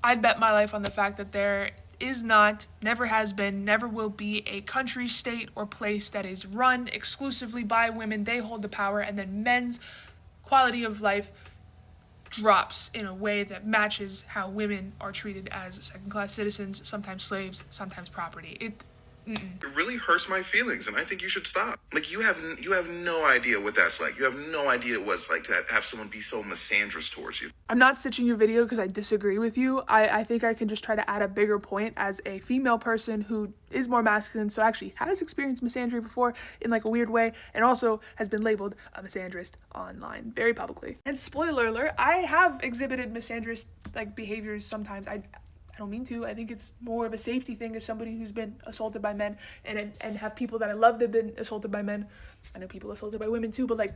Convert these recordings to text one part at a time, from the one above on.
I'd bet my life on the fact that there is not, never has been, never will be a country, state, or place that is run exclusively by women. They hold the power, and then men's quality of life drops in a way that matches how women are treated as second-class citizens, sometimes slaves, sometimes property. It really hurts my feelings, and I think you should stop. Like, you have no idea what that's like. You have no idea what it's like to have someone be so misandrous towards you. I'm not stitching your video because I disagree with you. I think I can just try to add a bigger point as a female person who is more masculine, so actually has experienced misandry before in like a weird way, and also has been labeled a misandrist online very publicly. And spoiler alert, I have exhibited misandrist like behaviors sometimes. I don't mean to. I think it's more of a safety thing as somebody who's been assaulted by men and have people that I love that have been assaulted by men. I know people assaulted by women too, but like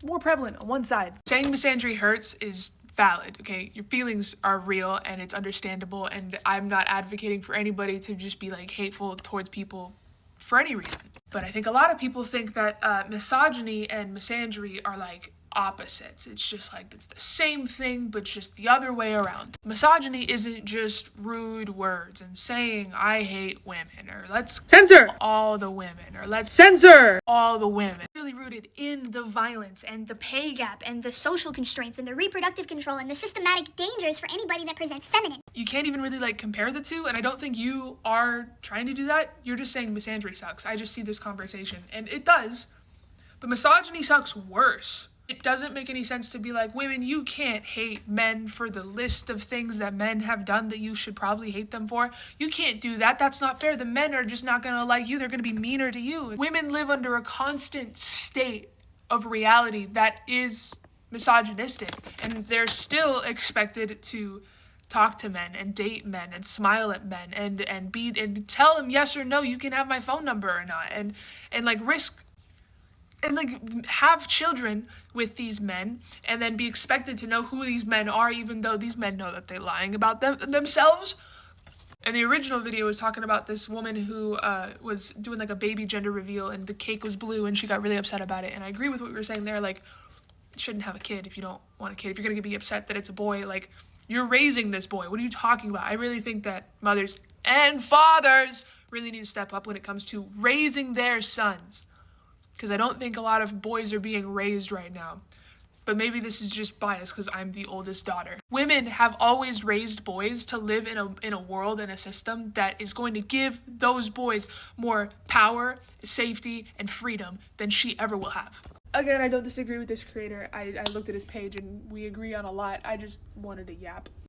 more prevalent on one side. Saying misandry hurts is valid, okay? Your feelings are real and it's understandable, and I'm not advocating for anybody to just be like hateful towards people for any reason. But I think a lot of people think that misogyny and misandry are like opposites. It's just like it's the same thing but just the other way around. Misogyny isn't just rude words and saying I hate women or let's censor all the women or let's censor all the women. Really rooted in the violence and the pay gap and the social constraints and the reproductive control and the systematic dangers for anybody that presents feminine. You can't even really like compare the two, and I don't think you are trying to do that. You're just saying misandry sucks. I just see this conversation and it does, but misogyny sucks worse. It doesn't make any sense to be like, women, you can't hate men for the list of things that men have done that you should probably hate them for. You can't do that. That's not fair. The men are just not going to like you. They're going to be meaner to you. Women live under a constant state of reality that is misogynistic, and they're still expected to talk to men and date men and smile at men and tell them yes or no, you can have my phone number or not, and like risk and like have children with these men and then be expected to know who these men are, even though these men know that they're lying about themselves. And the original video was talking about this woman who was doing like a baby gender reveal and the cake was blue and she got really upset about it. And I agree with what we were saying there. Like, you shouldn't have a kid if you don't want a kid. If you're going to be upset that it's a boy, like, you're raising this boy. What are you talking about? I really think that mothers and fathers really need to step up when it comes to raising their sons, because I don't think a lot of boys are being raised right now. But maybe this is just bias because I'm the oldest daughter. Women have always raised boys to live in a world and a system that is going to give those boys more power, safety, and freedom than she ever will have. Again, I don't disagree with this creator. I looked at his page and we agree on a lot. I just wanted to yap.